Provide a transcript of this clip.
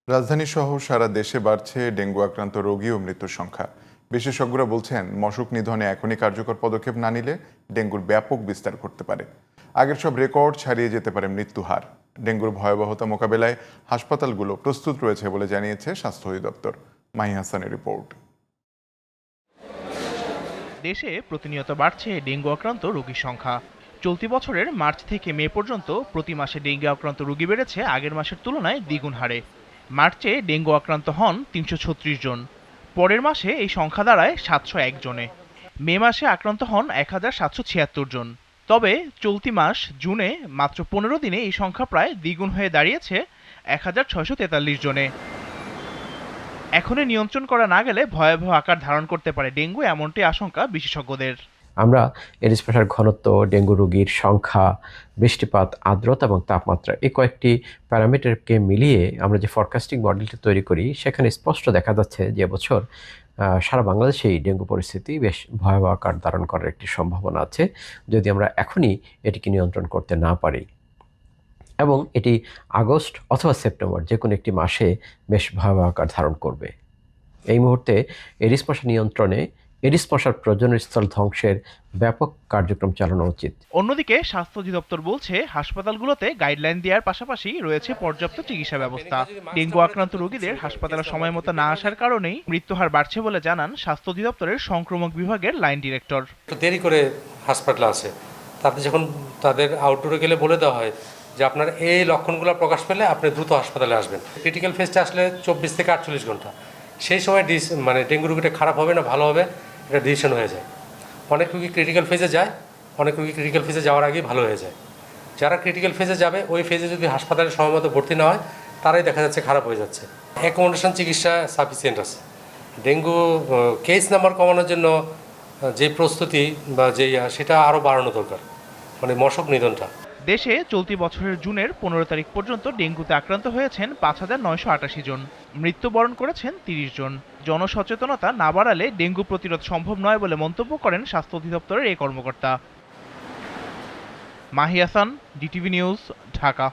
রাজধানী সহ সারা দেশে বাড়ছে ডেঙ্গু আক্রান্ত রোগী ও মৃত্যুর সংখ্যা। বিশেষজ্ঞরা বলছেন, মশক নিধনে এখনই কার্যকর পদক্ষেপ না নিলে ডেঙ্গুর ব্যাপক বিস্তার ঘটতে পারে। আগের সব রেকর্ড ছাড়িয়ে যেতে পারে মৃত্যু হার। ডেঙ্গুর ভয়াবহতা মোকাবেলায় হাসপাতালগুলো প্রস্তুত রয়েছে বলে জানিয়েছে স্বাস্থ্য অধিদপ্তর। মাহি হাসানের রিপোর্ট। দেশে প্রতিনিয়ত বাড়ছে ডেঙ্গু আক্রান্ত রোগীর সংখ্যা। চলতি বছরের মার্চ থেকে মে পর্যন্ত প্রতি মাসে ডেঙ্গু আক্রান্ত রোগী বেড়েছে আগের মাসের তুলনায় দ্বিগুণ হারে। মার্চে ডেঙ্গু আক্রান্ত হন ৩৩৬ জন, পরের মাসে এই সংখ্যা দাঁড়ায় ৭০১ জনে। মে মাসে আক্রান্ত হন ১৭৭৭ জন। তবে চলতি মাস জুনে মাত্র ১৫ দিনে এই সংখ্যা প্রায় দ্বিগুণ হয়ে দাঁড়িয়েছে ১৬৪৩ জনে। এখনই নিয়ন্ত্রণ করা না গেলে ভয়াবহ আকার ধারণ করতে পারে ডেঙ্গু, এমনটি আশঙ্কা বিশেষজ্ঞদের। আমরা এডিস মশার ঘনত্ব, ডেঙ্গু রোগীর সংখ্যা, বৃষ্টিপাত, আর্দ্রতা এবং তাপমাত্রা এই কয়েকটি প্যারামিটারকে মিলিয়ে আমরা যে ফরকাস্টিং মডেলটি তৈরি করি, সেখানে স্পষ্ট দেখা যাচ্ছে যে এবছর সারা বাংলাদেশেই ডেঙ্গু পরিস্থিতি বেশ ভয়াবহ আকার ধারণ করার একটি সম্ভাবনা আছে, যদি আমরা এখনই এটিকে নিয়ন্ত্রণ করতে না পারি। এবং এটি আগস্ট অথবা সেপ্টেম্বর যে কোনো একটি মাসে বেশ ভয়াবহ আকার ধারণ করবে। এই মুহূর্তে এডিস মশা নিয়ন্ত্রণে এডিস মশার প্রজননস্থল ধ্বংসের ব্যাপক কার্যক্রম চালানো উচিত। অন্যদিকে স্বাস্থ্য অধিদপ্তর বলছে, হাসপাতালগুলোতে গাইডলাইন দেওয়ার পাশাপাশি রয়েছে পর্যাপ্ত চিকিৎসা ব্যবস্থা। ডেঙ্গু আক্রান্ত রোগীদের হাসপাতালে সময় মতো না আসার কারণেই মৃত্যুহার বাড়ছে বলে জানান স্বাস্থ্য অধিদপ্তরের সংক্রমক বিভাগের লাইন ডিরেক্টর। দেরি করে হাসপাতালে আসে, তাতে যখন তাদের আউটডোরে গেলে বলে দেওয়া হয় যে আপনার এই লক্ষণগুলো প্রকাশ পেলে আপনি দ্রুত হাসপাতালে আসবেন। ক্রিটিক্যাল ফেজটা আসলে ২৪ থেকে ৪৮ ঘন্টা। সেই সময় ডেঙ্গু রোগীটা খারাপ হবে না ভালো হবে, এটা ডিসিশন হয়ে যায়। অনেক রোগী ক্রিটিক্যাল ফেজে যায়, অনেক রোগী ক্রিটিক্যাল ফেজে যাওয়ার আগেই ভালো হয়ে যায়। যারা ক্রিটিক্যাল ফেজে যাবে, ওই ফেজে যদি হাসপাতালে সময়মতো ভর্তি না হয়, তারাই দেখা যাচ্ছে খারাপ হয়ে যাচ্ছে। অ্যাকোমোডেশন চিকিৎসা সাফিসিয়েন্ট আছে। ডেঙ্গু কেস নাম্বার কমানোর জন্য যে প্রস্তুতি বা সেটা আরও বাড়ানো দরকার, মানে মশক নিধনটা। দেশে চলতি বছরের জুনের ১৫ তারিখ পর্যন্ত ডেঙ্গুতে আক্রান্ত হয়েছেন ৫,৯৮৮ জন, মৃত্যুবরণ করেছেন ৩০ জন। জনসচেতনতা না বাড়ালে ডেঙ্গু প্রতিরোধ সম্ভব নয় বলে মন্তব্য করেন স্বাস্থ্য অধিদপ্তরের এই কর্মকর্তা। Mahi Hasan, DTV news, Dhaka.